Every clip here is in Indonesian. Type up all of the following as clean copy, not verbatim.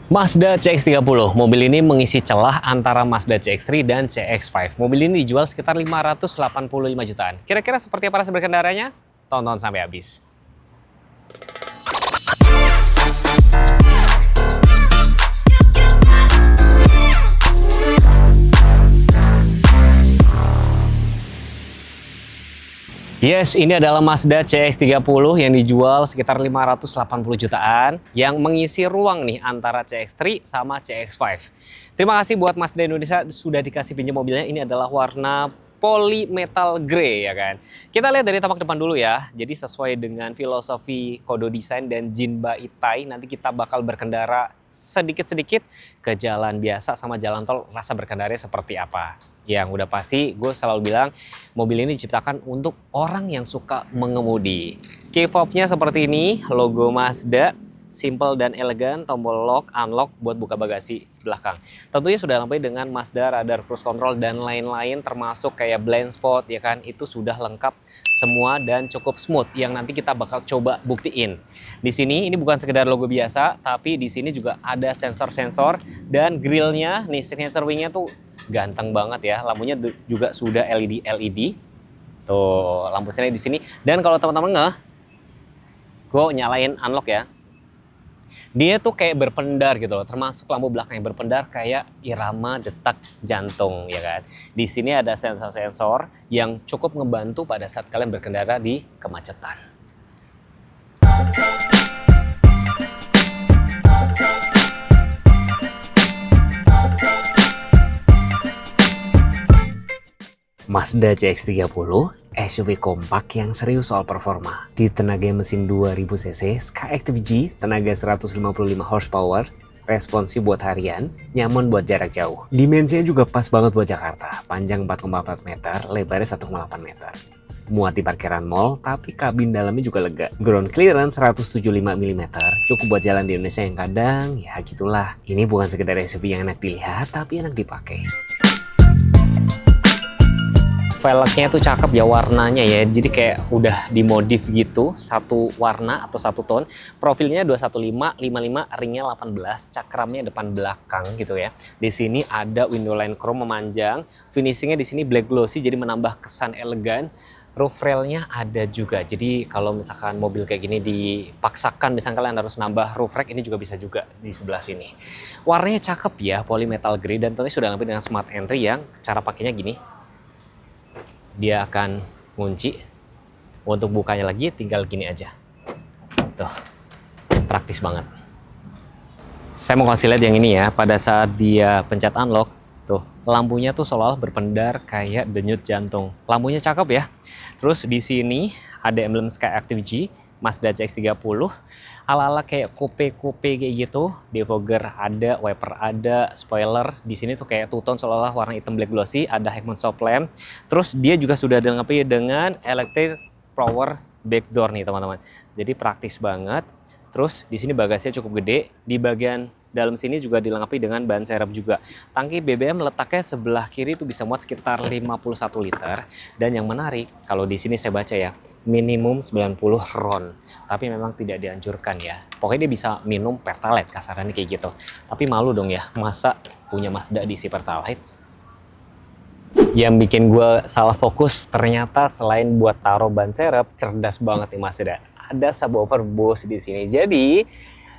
Mazda CX-30. Mobil ini mengisi celah antara Mazda CX-3 dan CX-5. Mobil ini dijual sekitar 585 jutaan. Kira-kira seperti apa rasa berkendaranya? Tonton sampai habis. Yes, ini adalah Mazda CX-30 yang dijual sekitar 580 jutaan yang mengisi ruang nih antara CX-3 sama CX-5. Terima kasih buat Mazda Indonesia sudah dikasih pinjam mobilnya. Ini adalah warna polymetal grey ya kan. Kita lihat dari tampak depan dulu ya. Jadi sesuai dengan filosofi Kodo Design dan Jinba Itai, nanti kita bakal berkendara sedikit-sedikit ke jalan biasa sama jalan tol, rasa berkendaranya seperti apa. Yang udah pasti gue selalu bilang mobil ini diciptakan untuk orang yang suka mengemudi. Key fobnya seperti ini, logo Mazda, simple dan elegan, tombol lock, unlock buat buka bagasi belakang. Tentunya sudah lengkap dengan Mazda radar cruise control dan lain-lain termasuk kayak blind spot ya kan, itu sudah lengkap semua dan cukup smooth yang nanti kita bakal coba buktiin. Di sini ini bukan sekedar logo biasa, tapi di sini juga ada sensor-sensor dan grillnya nih, signature wingnya tuh ganteng banget ya. Lampunya juga sudah LED. Tuh, lampu sini di sini. Dan kalau teman-teman gue nyalain unlock ya. Dia tuh kayak berpendar gitu loh, termasuk lampu belakang yang berpendar kayak irama detak jantung ya kan. Di sini ada sensor-sensor yang cukup ngebantu pada saat kalian berkendara di kemacetan. Mazda CX-30, SUV kompak yang serius soal performa. Ditenagai mesin 2000 cc, Skyactiv G, tenaga 155 horsepower, responsif buat harian, nyaman buat jarak jauh. Dimensinya juga pas banget buat Jakarta, panjang 4,4 meter, lebarnya 1,8 meter. Muat di parkiran mall, tapi kabin dalamnya juga lega. Ground clearance 175 mm, cukup buat jalan di Indonesia yang kadang, ya gitulah. Ini bukan sekedar SUV yang enak dilihat, tapi enak dipakai. Velgnya tuh cakep ya warnanya ya, jadi kayak udah dimodif gitu, satu warna atau satu tone. Profilnya 215, 55, ringnya 18, cakramnya depan belakang gitu ya. Di sini ada window line chrome memanjang, finishingnya di sini black glossy jadi menambah kesan elegan. Roof railnya ada juga, jadi kalau misalkan mobil kayak gini dipaksakan, misalkan kalian harus nambah roof rack, ini juga bisa juga di sebelah sini. Warnanya cakep ya, polymetal grey, dan tentunya sudah dilengkapi dengan smart entry yang cara pakainya gini. Dia akan ngunci, untuk bukanya lagi tinggal gini aja. Tuh, praktis banget. Saya mau kasih lihat yang ini ya, pada saat dia pencet unlock, tuh lampunya tuh seolah-olah berpendar kayak denyut jantung. Lampunya cakep ya. Terus di sini ada emblem Skyactiv G, Mazda CX-30, ala-ala kayak coupe-coupe kayak gitu. Defogger ada, wiper ada, spoiler. Di sini tuh kayak two-tone seolah-olah warna hitam black glossy, ada Heckman stop lamp. Terus dia juga sudah dilengkapi dengan electric power back door nih teman-teman. Jadi praktis banget. Terus di sini bagasinya cukup gede, di bagian dalam sini juga dilengkapi dengan ban serep juga. Tangki BBM letaknya sebelah kiri itu bisa muat sekitar 51 liter. Dan yang menarik, kalau di sini saya baca ya, minimum 90 RON. Tapi memang tidak dianjurkan ya. Pokoknya dia bisa minum Pertalite, kasarannya kayak gitu. Tapi malu dong ya, masa punya Mazda diisi Pertalite? Yang bikin gue salah fokus, ternyata selain buat taruh ban serep, cerdas banget nih Mazda. Ada subwoofer Bose di sini. Jadi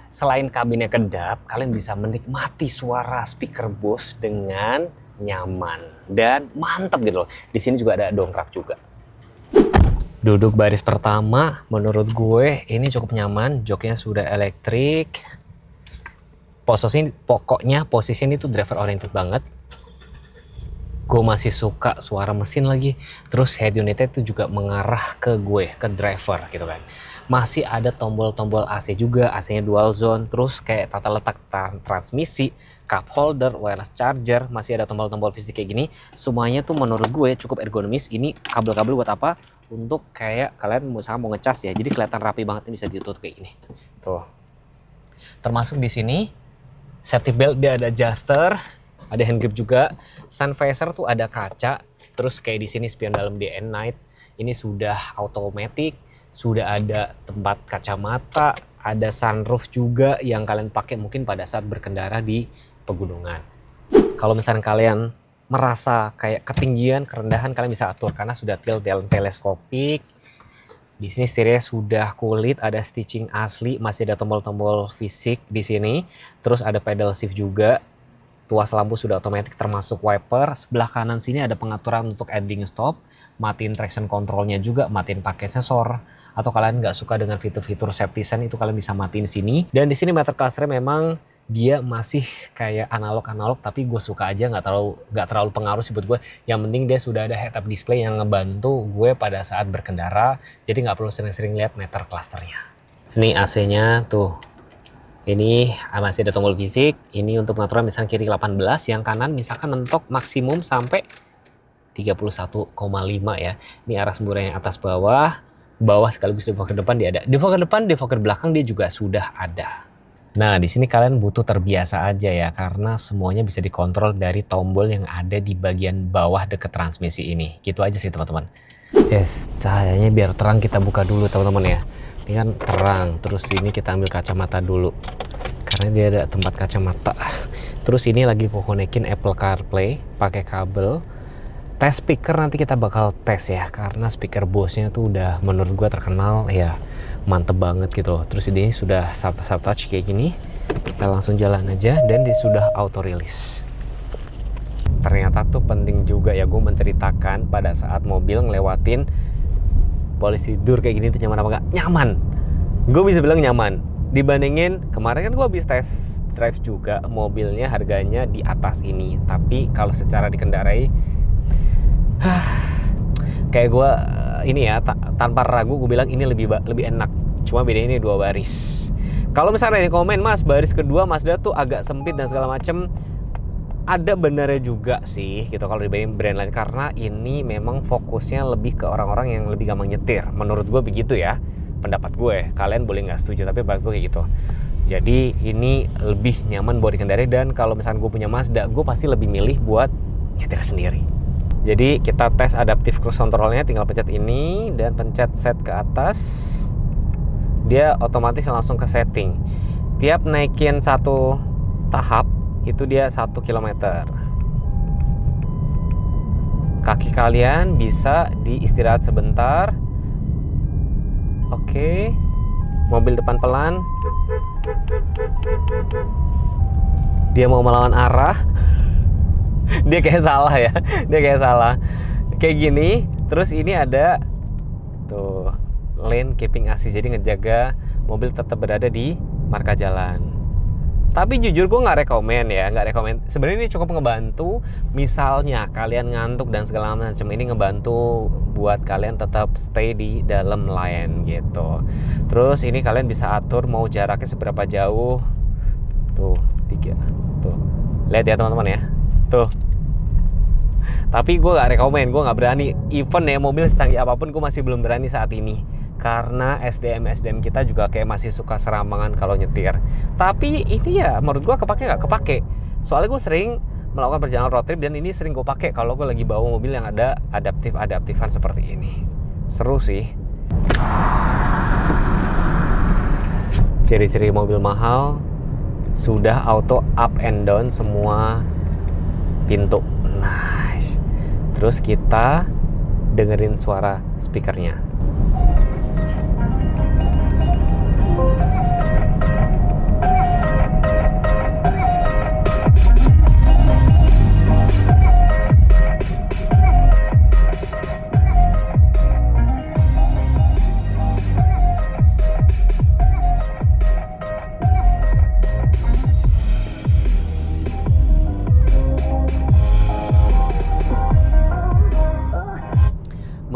selain kabinnya kedap, kalian bisa menikmati suara speaker Bose dengan nyaman dan mantap gitu loh. Di sini juga ada dongkrak juga. Duduk baris pertama, menurut gue ini cukup nyaman. Joknya sudah elektrik. Posisi ini tuh driver oriented banget. Gue masih suka suara mesin lagi. Terus head unitnya itu juga mengarah ke gue, ke driver gitu kan. Masih ada tombol-tombol AC juga, AC-nya dual zone, terus kayak tata letak transmisi, cup holder, wireless charger, masih ada tombol-tombol fisik kayak gini. Semuanya tuh menurut gue cukup ergonomis. Ini kabel-kabel buat apa? Untuk kayak kalian misalnya mau ngecas ya, jadi kelihatan rapi banget, bisa ditutup kayak gini. Tuh. Termasuk di sini safety belt dia ada adjuster, ada hand grip juga, sun visor tuh ada kaca, terus kayak di sini spion dalam day and night. Ini sudah automatic. Sudah ada tempat kacamata, ada sunroof juga yang kalian pakai mungkin pada saat berkendara di pegunungan. Kalau misalnya kalian merasa kayak ketinggian, kerendahan, kalian bisa atur karena sudah tilt dan teleskopik. Di sini setirnya sudah kulit, ada stitching asli, masih ada tombol-tombol fisik di sini. Terus ada pedal shift juga. Tuas lampu sudah otomatis termasuk wiper. Sebelah kanan sini ada pengaturan untuk ending stop, matiin traction controlnya juga, matiin pakai sensor. Atau kalian nggak suka dengan fitur-fitur safety sense itu kalian bisa matiin sini. Dan di sini meter clusternya memang dia masih kayak analog tapi gue suka aja, nggak terlalu pengaruh sih buat gue. Yang penting dia sudah ada head up display yang ngebantu gue pada saat berkendara. Jadi nggak perlu sering-sering lihat meter clusternya. Ini AC-nya tuh. Ini masih ada tombol fisik. Ini untuk pengaturan misalnya kiri 18, yang kanan misalkan mentok maksimum sampai 31,5 ya. Ini arah semburannya atas bawah, bawah sekaligus defogger depan dia ada. Defogger depan, defogger belakang dia juga sudah ada. Nah, di sini kalian butuh terbiasa aja ya, karena semuanya bisa dikontrol dari tombol yang ada di bagian bawah deket transmisi ini. Gitu aja sih teman-teman. Yes, cahayanya biar terang kita buka dulu teman-teman ya. Ini kan terang, terus ini kita ambil kacamata dulu karena dia ada tempat kacamata. Terus ini lagi aku konekin Apple CarPlay pakai kabel. Tes speaker nanti kita bakal tes ya, karena speaker Bose-nya tuh udah menurut gua terkenal ya, mantep banget gitu loh. Terus ini sudah soft touch kayak gini, kita langsung jalan aja dan dia sudah auto release. Ternyata tuh penting juga ya gue menceritakan pada saat mobil ngelewatin polisi tidur kayak gini tuh nyaman apa enggak? Nyaman. Gue bisa bilang nyaman. Dibandingin kemarin kan gue habis test drive juga, mobilnya harganya di atas ini. Tapi kalau secara dikendarai, kayak gue ini ya tanpa ragu gue bilang ini lebih enak. Cuma bedanya ini 2 baris. Kalau misalnya di komen, Mas baris kedua Mazda tuh agak sempit dan segala macem, ada benarnya juga sih gitu kalau dibanding brand lain, karena ini memang fokusnya lebih ke orang-orang yang lebih gampang nyetir. Menurut gue begitu ya, pendapat gue. Kalian boleh nggak setuju, tapi buat gue kayak gitu. Jadi ini lebih nyaman buat dikendari, dan kalau misalnya gue punya Mazda, gue pasti lebih milih buat nyetir sendiri. Jadi kita tes adaptive cruise controlnya, tinggal pencet ini dan pencet set ke atas, dia otomatis langsung ke setting. Tiap naikin satu tahap itu dia 1 km. Kaki kalian bisa diistirahat sebentar. Oke. Mobil depan pelan. Dia mau melawan arah. Dia kayak salah ya. Dia kayak salah. Kayak gini. Terus ini ada tuh lane keeping assist, jadi ngejaga mobil tetap berada di marka jalan. Tapi jujur gue nggak rekomen. Sebenarnya ini cukup ngebantu. Misalnya kalian ngantuk dan segala macam, ini ngebantu buat kalian tetap stay di dalam lane gitu. Terus ini kalian bisa atur mau jaraknya seberapa jauh. Tuh 3. Tuh lihat ya teman-teman ya. Tuh. Tapi gue nggak rekomen, gue nggak berani. Even ya mobil secanggih apapun gue masih belum berani saat ini. Karena SDM kita juga kayak masih suka serampangan kalau nyetir. Tapi ini ya menurut gue kepake nggak kepake. Soalnya gue sering melakukan perjalanan road trip dan ini sering gue pakai kalau gue lagi bawa mobil yang ada adaptifan seperti ini. Seru sih. Ciri-ciri mobil mahal sudah auto up and down semua pintu. Nice. Terus kita dengerin suara speakernya.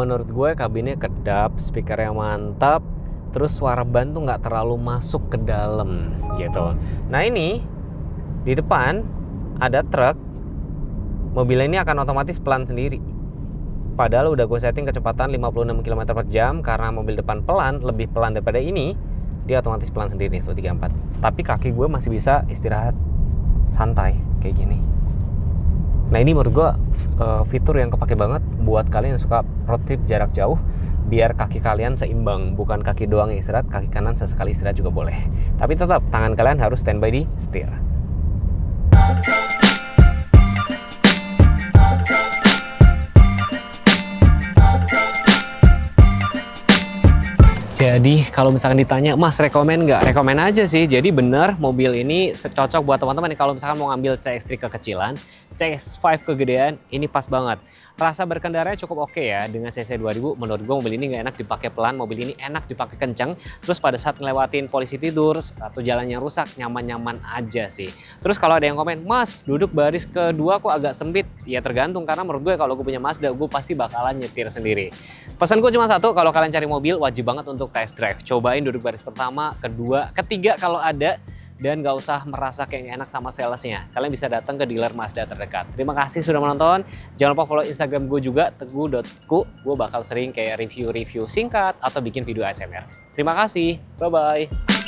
Menurut gue kabinnya kedap, speakernya mantap, terus suara ban tuh nggak terlalu masuk ke dalam gitu. Nah ini di depan ada truk, mobil ini akan otomatis pelan sendiri. Padahal udah gue setting kecepatan 56 km per jam, karena mobil depan pelan, lebih pelan daripada ini, dia otomatis pelan sendiri tuh 34. Tapi kaki gue masih bisa istirahat santai kayak gini. Nah ini menurut gue fitur yang kepake banget buat kalian yang suka road trip jarak jauh. biar kaki kalian seimbang, bukan kaki doang yang istirahat, kaki kanan sesekali istirahat juga boleh. Tapi tetap tangan kalian harus standby di setir. Jadi kalau misalkan ditanya, Mas rekomen nggak? Rekomen aja sih. Jadi bener mobil ini cocok buat teman-teman kalau misalkan mau ngambil CX-3 kekecilan, CX-5 kegedean, ini pas banget. Rasa berkendaranya cukup oke ya, dengan cc 2000 menurut gue mobil ini nggak enak dipakai pelan, mobil ini enak dipakai kenceng. Terus pada saat ngelewatin polisi tidur atau jalannya rusak, nyaman-nyaman aja sih. Terus kalau ada yang komen, Mas duduk baris kedua kok agak sempit, ya tergantung, karena menurut gue kalau gue punya Mazda, gue pasti bakalan nyetir sendiri. Pesan gue cuma satu, kalau kalian cari mobil wajib banget untuk test drive. Cobain duduk baris pertama, kedua, ketiga kalau ada. Dan gak usah merasa kayak gak enak sama salesnya. Kalian bisa datang ke dealer Mazda terdekat. Terima kasih sudah menonton. Jangan lupa follow Instagram gue juga, teguh.ku. Gue bakal sering kayak review-review singkat atau bikin video ASMR. Terima kasih. Bye-bye.